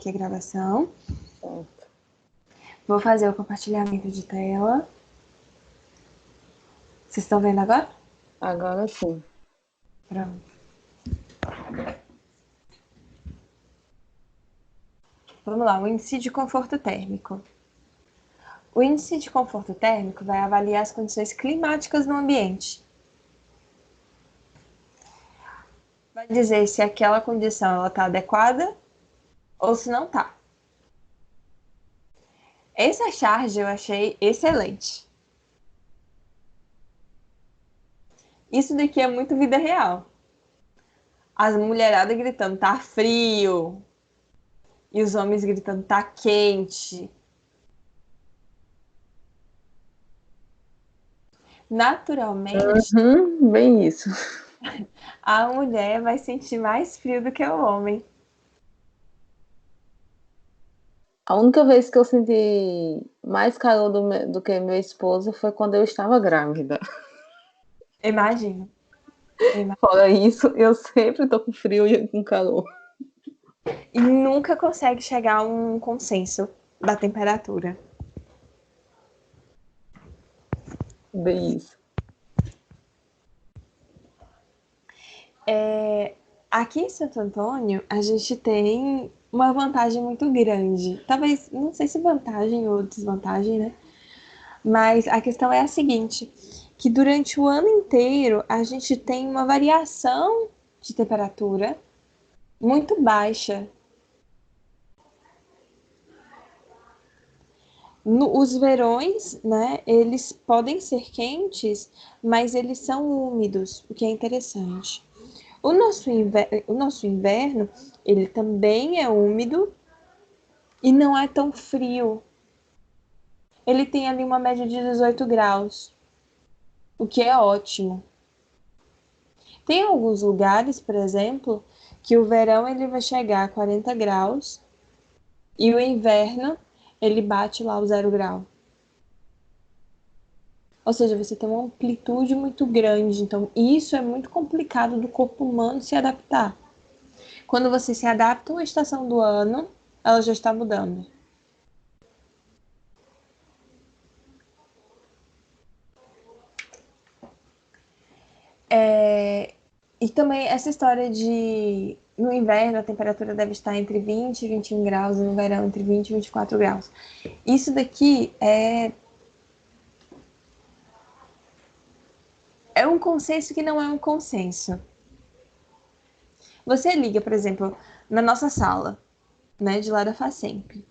aqui a gravação. Certo. Vou fazer o compartilhamento de tela. Vocês estão vendo agora? Agora sim. Pronto. Vamos lá, o índice de conforto térmico. O índice de conforto térmico vai avaliar as condições climáticas no ambiente. Vai dizer se aquela condição está adequada ou se não está. Essa charge eu achei excelente. Isso daqui é muito vida real. As mulheradas gritando, tá frio. E os homens gritando, tá quente. Naturalmente, Bem isso. a mulher vai sentir mais frio do que o homem. A única vez que eu senti mais calor do que meu esposo foi quando eu estava grávida. Imagina. Fora isso, eu sempre tô com frio e com calor. E nunca consegue chegar a um consenso da temperatura. Bem isso. Aqui em Santo Antônio, a gente tem uma vantagem muito grande. Talvez, não sei se vantagem ou desvantagem, né? Mas a questão é a seguinte, que durante o ano inteiro a gente tem uma variação de temperatura muito baixa. Os verões, né, eles podem ser quentes, mas eles são úmidos, o que é interessante. O nosso inverno, ele também é úmido e não é tão frio. Ele tem ali uma média de 18 graus, o que é ótimo. Tem alguns lugares, por exemplo, que o verão ele vai chegar a 40 graus e o inverno ele bate lá o 0 grau. Ou seja, você tem uma amplitude muito grande. Então, isso é muito complicado do corpo humano se adaptar. Quando você se adapta a uma estação do ano, ela já está mudando. E também essa história de no inverno a temperatura deve estar entre 20 e 21 graus, e no verão entre 20 e 24 graus. Isso daqui é um consenso que não é um consenso. Você liga, por exemplo, na nossa sala, né, de lá da FACEMP,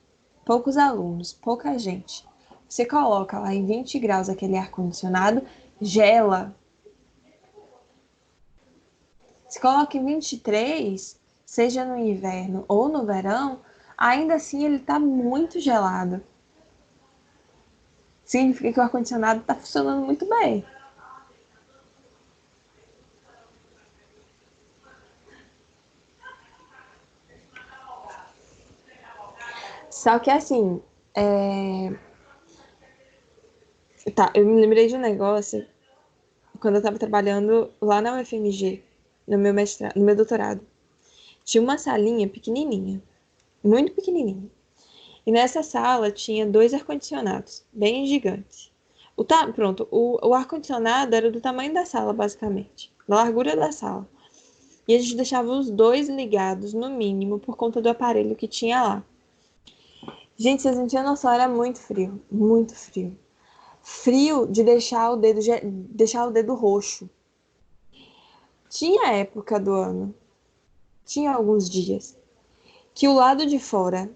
poucos alunos, pouca gente. Você coloca lá em 20 graus aquele ar-condicionado, gela. Se coloca em 23, seja no inverno ou no verão, ainda assim ele está muito gelado. Significa que o ar-condicionado está funcionando muito bem. Só que assim, tá, eu me lembrei de um negócio quando eu estava trabalhando lá na UFMG, no meu mestrado, no meu doutorado. Tinha uma salinha pequenininha, muito pequenininha. E nessa sala tinha dois ar-condicionados, bem gigantes. Pronto, o ar-condicionado era do tamanho da sala, basicamente, da largura da sala. E a gente deixava os dois ligados, no mínimo, por conta do aparelho que tinha lá. Gente, vocês não tinham noção, era muito frio, muito frio. Frio de deixar o dedo roxo. Tinha época do ano, tinha alguns dias, que o lado de fora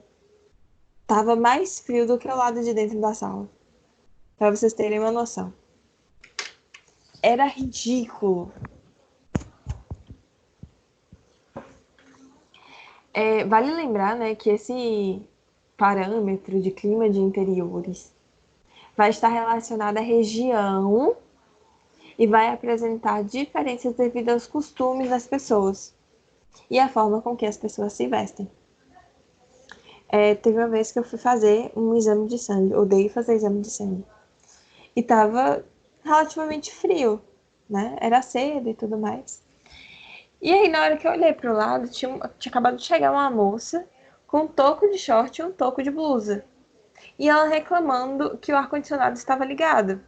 tava mais frio do que o lado de dentro da sala. Para vocês terem uma noção. Era ridículo. Vale lembrar, né, que esse parâmetro de clima de interiores vai estar relacionado à região e vai apresentar diferenças devido aos costumes das pessoas e a forma com que as pessoas se vestem. Teve uma vez que eu fui fazer um exame de sangue, odeio fazer exame de sangue, e tava relativamente frio, né? Era cedo e tudo mais. E aí, na hora que eu olhei pro lado, tinha acabado de chegar uma moça com um toco de short e um toco de blusa. E ela reclamando que o ar-condicionado estava ligado.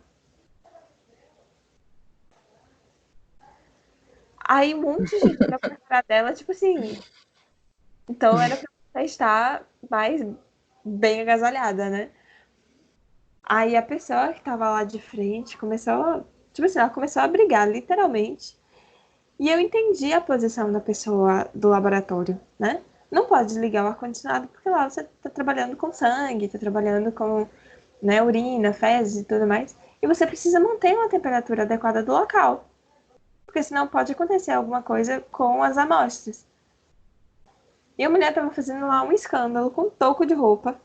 Aí um monte de gente olhou pra cara dela, tipo assim, então era pra você estar mais bem agasalhada, né? Aí a pessoa que tava lá de frente começou, tipo assim, ela começou a brigar, literalmente. E eu entendi a posição da pessoa do laboratório, né? Não pode desligar o ar-condicionado porque lá você tá trabalhando com sangue, tá trabalhando com, né, urina, fezes e tudo mais. E você precisa manter uma temperatura adequada do local, porque senão pode acontecer alguma coisa com as amostras. E a mulher tava fazendo lá um escândalo com um toco de roupa.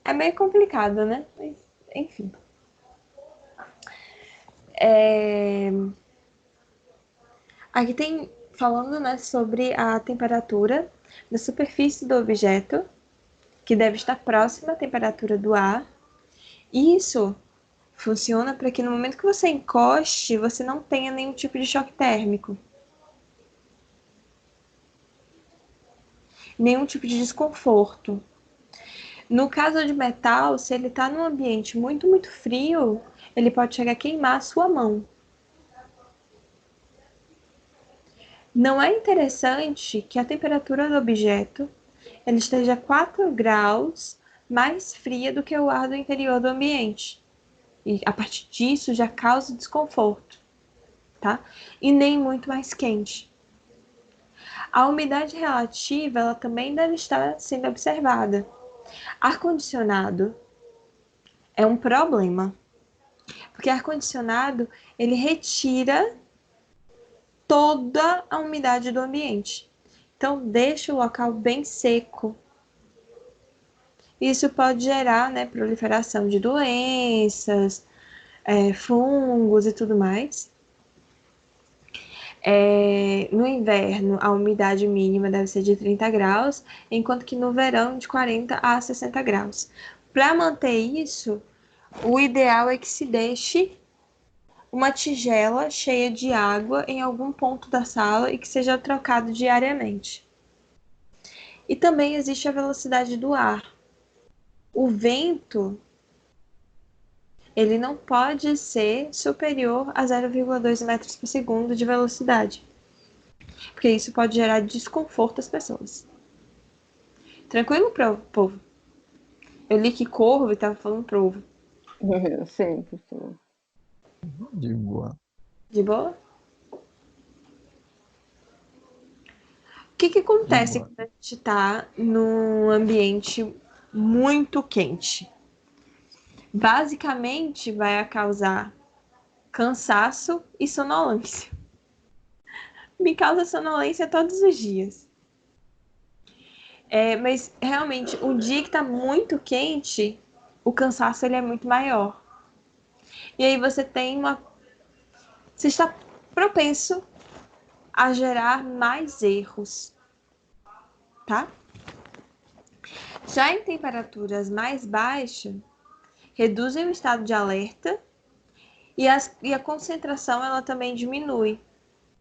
É meio complicado, né? Mas, enfim. É... Aqui tem falando, né, sobre a temperatura da superfície do objeto, que deve estar próxima à temperatura do ar. Isso funciona para que no momento que você encoste, você não tenha nenhum tipo de choque térmico, nenhum tipo de desconforto. No caso de metal, se ele está num ambiente muito, muito frio, ele pode chegar a queimar a sua mão. Não é interessante que a temperatura do objeto ele esteja 4 graus mais fria do que o ar do interior do ambiente. E a partir disso já causa desconforto, tá? E nem muito mais quente. A umidade relativa ela também deve estar sendo observada. Ar-condicionado é um problema, porque ar-condicionado ele retira toda a umidade do ambiente. Então deixa o local bem seco. Isso pode gerar, né, proliferação de doenças, fungos e tudo mais. No inverno, a umidade mínima deve ser de 30 graus, enquanto que no verão, de 40 a 60 graus. Para manter isso, o ideal é que se deixe uma tigela cheia de água em algum ponto da sala e que seja trocado diariamente. E também existe a velocidade do ar. O vento ele não pode ser superior a 0,2 metros por segundo de velocidade, porque isso pode gerar desconforto às pessoas. Tranquilo, povo? Eu li que corvo e tava falando provo. Sempre, sim. De boa. De boa? O que acontece quando a gente está num ambiente muito quente? Basicamente, vai causar cansaço e sonolência. Me causa sonolência todos os dias. Mas realmente, o dia que está muito quente, o cansaço ele é muito maior. E aí você tem uma. Você está propenso a gerar mais erros, tá? Já em temperaturas mais baixas, reduzem o estado de alerta e a concentração ela também diminui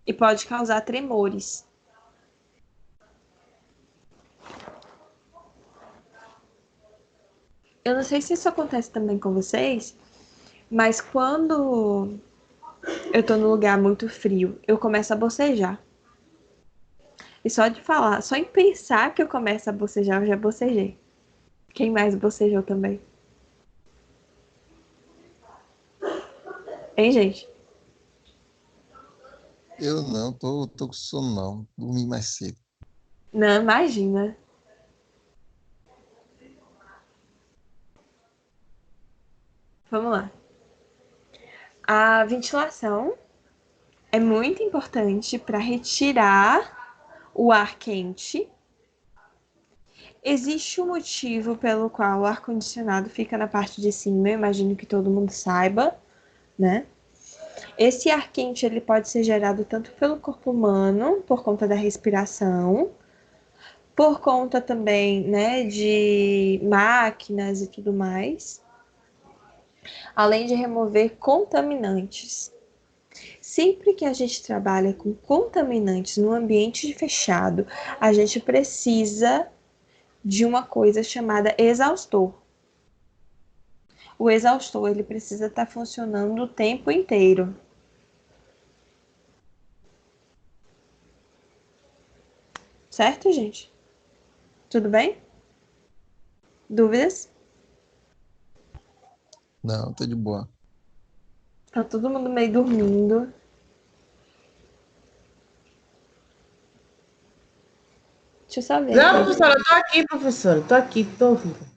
e pode causar tremores. Eu não sei se isso acontece também com vocês, mas quando eu tô num lugar muito frio, eu começo a bocejar. E só de falar, só em pensar que eu começo a bocejar, eu já bocejei. Quem mais bocejou também? Hein, gente? Eu não, tô com sono não. Dormi mais cedo. Não, imagina. Vamos lá. A ventilação é muito importante para retirar o ar quente. Existe um motivo pelo qual o ar-condicionado fica na parte de cima, eu imagino que todo mundo saiba, né? Esse ar quente ele pode ser gerado tanto pelo corpo humano, por conta da respiração, por conta também, né, de máquinas e tudo mais, além de remover contaminantes. Sempre que a gente trabalha com contaminantes no ambiente fechado, a gente precisa de uma coisa chamada exaustor. O exaustor, ele precisa estar funcionando o tempo inteiro. Certo, gente? Tudo bem? Dúvidas? Não, tô de boa. Tá todo mundo meio dormindo. Deixa eu só ver Não, aqui. professora, eu tô aqui, professora. Tô aqui, tô ouvindo.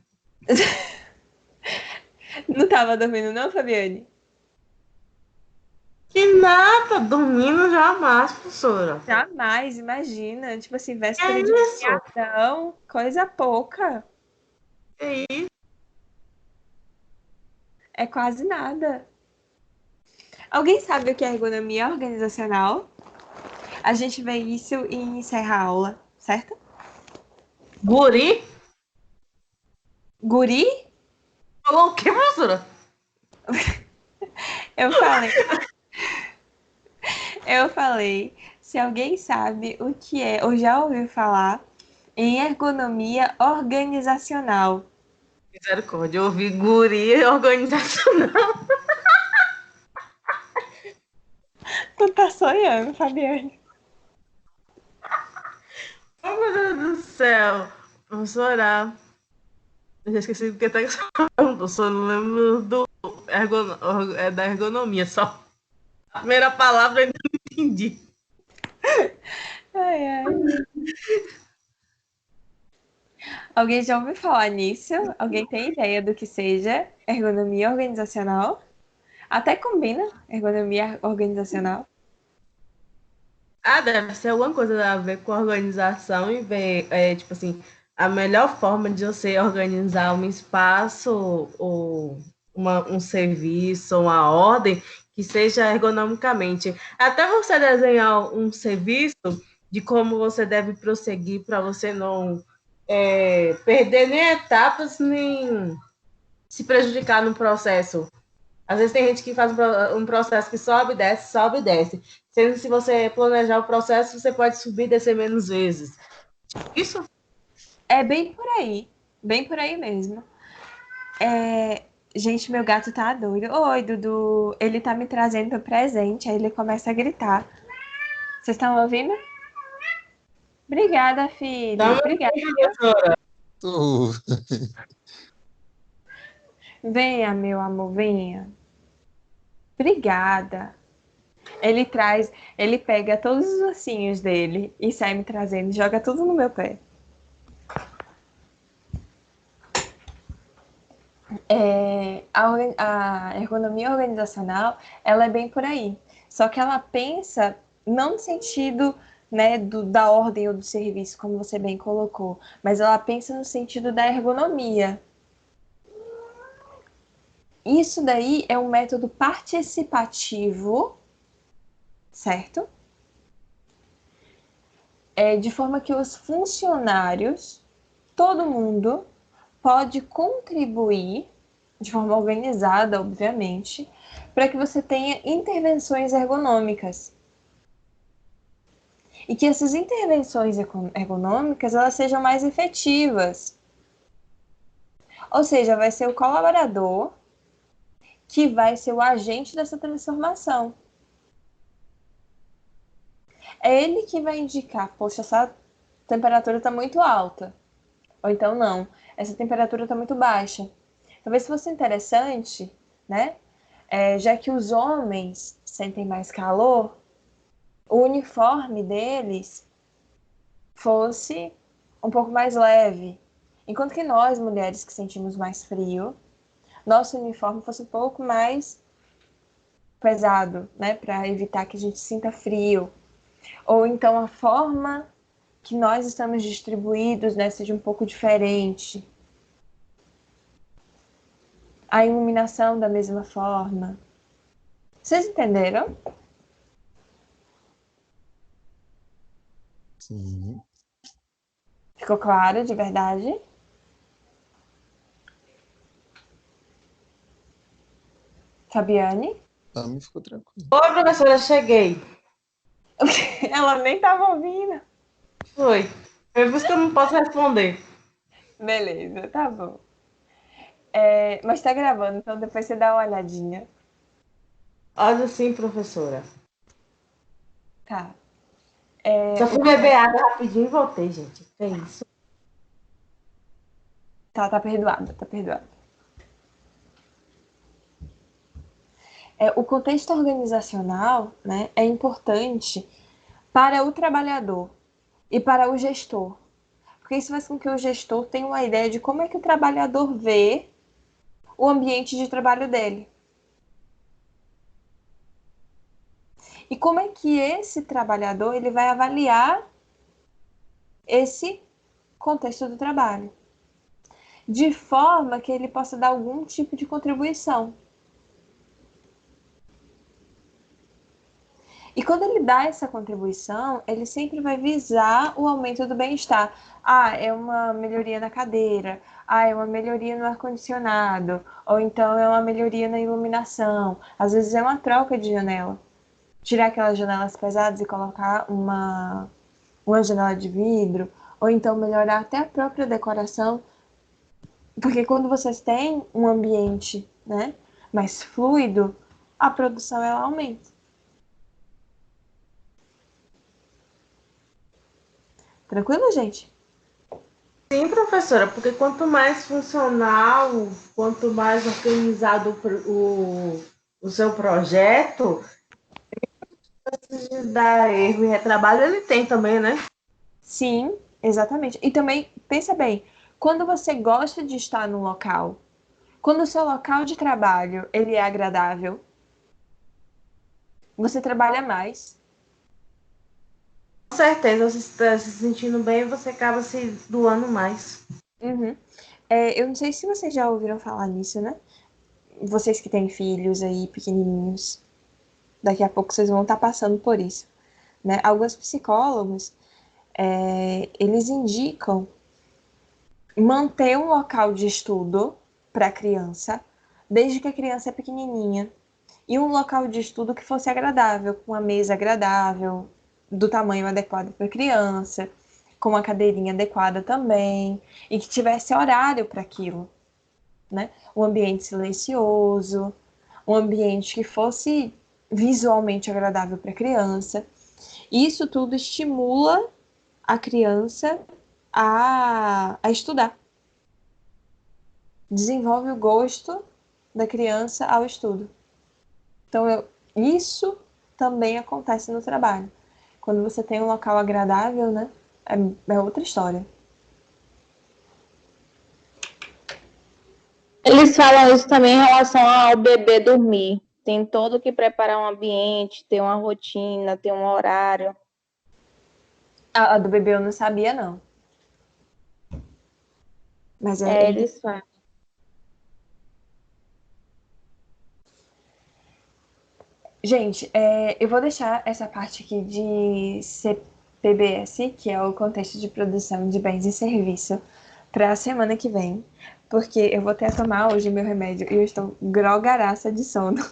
Não tava dormindo não, Fabiane? Que nada, dormindo jamais, professora. Jamais, imagina. Tipo assim, Que véspera de isso? feriadão, coisa pouca. Que isso? É quase nada. Alguém sabe o que é ergonomia organizacional? A gente vê isso e encerra a aula, certo? Guri? Guri? Falou o quê, professora? Eu falei, eu falei. Se alguém sabe o que é ou já ouviu falar em ergonomia organizacional. Misericórdia, eu ouvi guri organizacional. Tu tá sonhando, Fabiane. Oh, meu Deus do céu. Professora, eu já esqueci do que tá falando. Eu só não lembro da ergonomia, só. A primeira palavra eu ainda não entendi. Ai, ai. Alguém já ouviu falar nisso? Alguém tem ideia do que seja ergonomia organizacional? Até combina ergonomia organizacional. Ah, deve ser alguma coisa a ver com organização e ver, tipo assim, a melhor forma de você organizar um espaço ou um serviço, uma ordem que seja ergonomicamente. Até você desenhar um serviço de como você deve prosseguir para você não perder nem etapas, nem se prejudicar no processo. Às vezes tem gente que faz um processo que sobe, desce, sobe e desce. Sendo que se você planejar o processo, você pode subir e descer menos vezes. Isso? É bem por aí mesmo. Gente, meu gato tá doido. Oi, Dudu. Ele tá me trazendo presente, aí ele começa a gritar. Vocês estão ouvindo? Obrigada, filho. Então, Obrigada. professora. Tô... Venha, meu amor, venha. Obrigada. Ele pega todos os ossinhos dele e sai me trazendo, joga tudo no meu pé. A ergonomia organizacional, ela é bem por aí. Só que ela pensa não no sentido, né, da ordem ou do serviço, como você bem colocou, mas ela pensa no sentido da ergonomia. Isso daí é um método participativo, certo? De forma que os funcionários, todo mundo, pode contribuir de forma organizada, obviamente, para que você tenha intervenções ergonômicas. E que essas intervenções ergonômicas elas sejam mais efetivas. Ou seja, vai ser o colaborador que vai ser o agente dessa transformação. É ele que vai indicar, poxa, essa temperatura está muito alta. Ou então não, essa temperatura está muito baixa. Talvez fosse interessante, né? Já que os homens sentem mais calor, o uniforme deles fosse um pouco mais leve. Enquanto que nós, mulheres que sentimos mais frio, nosso uniforme fosse um pouco mais pesado, né? Para evitar que a gente sinta frio. Ou então a forma que nós estamos distribuídos, né, seja um pouco diferente. A iluminação da mesma forma. Vocês entenderam? Sim. Ficou claro de verdade? Fabiane? Pra mim ficou tranquilo. Oi, professora, cheguei. Ela nem estava ouvindo. Foi. Foi por isso que eu não posso responder. Beleza, tá bom. Mas tá gravando, então depois você dá uma olhadinha. Olha sim, professora. Tá. Só fui beber água rapidinho e voltei, gente. Que é isso? Tá perdoada, tá perdoada. O contexto organizacional, né, é importante para o trabalhador e para o gestor. Porque isso faz com que o gestor tenha uma ideia de como é que o trabalhador vê o ambiente de trabalho dele. E como é que esse trabalhador ele vai avaliar esse contexto do trabalho, de forma que ele possa dar algum tipo de contribuição. E quando ele dá essa contribuição, ele sempre vai visar o aumento do bem-estar. É uma melhoria na cadeira, é uma melhoria no ar-condicionado, ou então é uma melhoria na iluminação. Às vezes é uma troca de janela. Tirar aquelas janelas pesadas e colocar uma janela de vidro, ou então melhorar até a própria decoração. Porque quando vocês têm um ambiente, né, mais fluido, a produção ela aumenta. Tranquilo, gente? Sim, professora, porque quanto mais funcional, quanto mais organizado o seu projeto, de dar erro e retrabalho ele tem também, né? Sim, exatamente. E também, pensa bem, quando você gosta de estar no local, quando o seu local de trabalho ele é agradável, você trabalha mais. Com certeza, você está se sentindo bem, você acaba se doando mais. Uhum. Eu não sei se vocês já ouviram falar nisso, né? Vocês que têm filhos aí pequenininhos, daqui a pouco vocês vão estar passando por isso, né? Alguns psicólogos, eles indicam manter um local de estudo para a criança, desde que a criança é pequenininha, e um local de estudo que fosse agradável, com uma mesa agradável, do tamanho adequado para a criança, com uma cadeirinha adequada também, e que tivesse horário para aquilo, né? Um ambiente silencioso, um ambiente que fosse visualmente agradável para a criança. Isso tudo estimula a criança a estudar. Desenvolve o gosto da criança ao estudo. Então, isso também acontece no trabalho. Quando você tem um local agradável, né? É outra história. Eles falam isso também em relação ao bebê dormir. Tem todo que preparar um ambiente, ter uma rotina, ter um horário. A do bebê eu não sabia, não. Mas Eles falam. Gente, eu vou deixar essa parte aqui de CPBS, que é o contexto de produção de bens e serviços, para a semana que vem, porque eu vou ter a tomar hoje meu remédio e eu estou grogaraça de sono.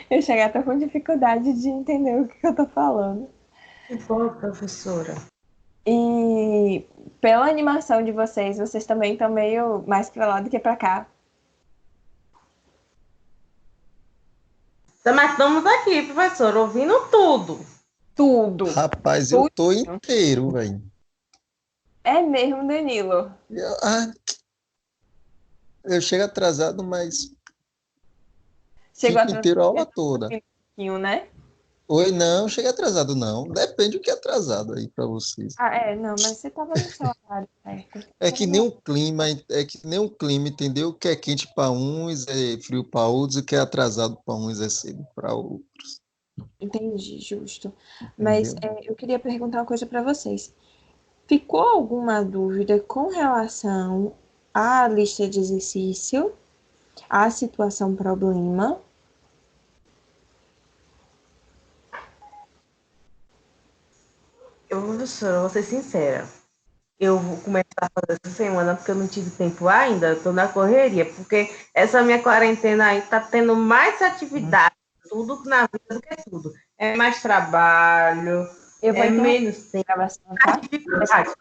Eu cheguei até com dificuldade de entender o que eu tô falando. Que bom, professora. E pela animação de vocês também estão meio mais para lá do que para cá. Mas estamos aqui, professor, ouvindo tudo. Tudo. Rapaz, eu tô inteiro, velho. É mesmo, Danilo. Eu chego atrasado, mas Chegou fico atrasado inteiro a aula toda. um pouquinho, né? Oi, não, cheguei atrasado, não. Depende do que é atrasado aí pra vocês. Não, mas você tava no seu horário certo. É que nem um clima, entendeu? O que é quente para uns é frio para outros, o que é atrasado para uns é cedo para outros. Entendi, justo. Mas Entendeu? eu queria perguntar uma coisa para vocês. Ficou alguma dúvida com relação à lista de exercício, à situação problema? Professora, vou ser sincera. Eu vou começar a fazer essa semana porque eu não tive tempo ainda, estou na correria, porque essa minha quarentena aí está tendo mais atividade, tudo na vida do que tudo. É mais trabalho, Eu vou é menos tempo, gravação, tá? mais dificuldade.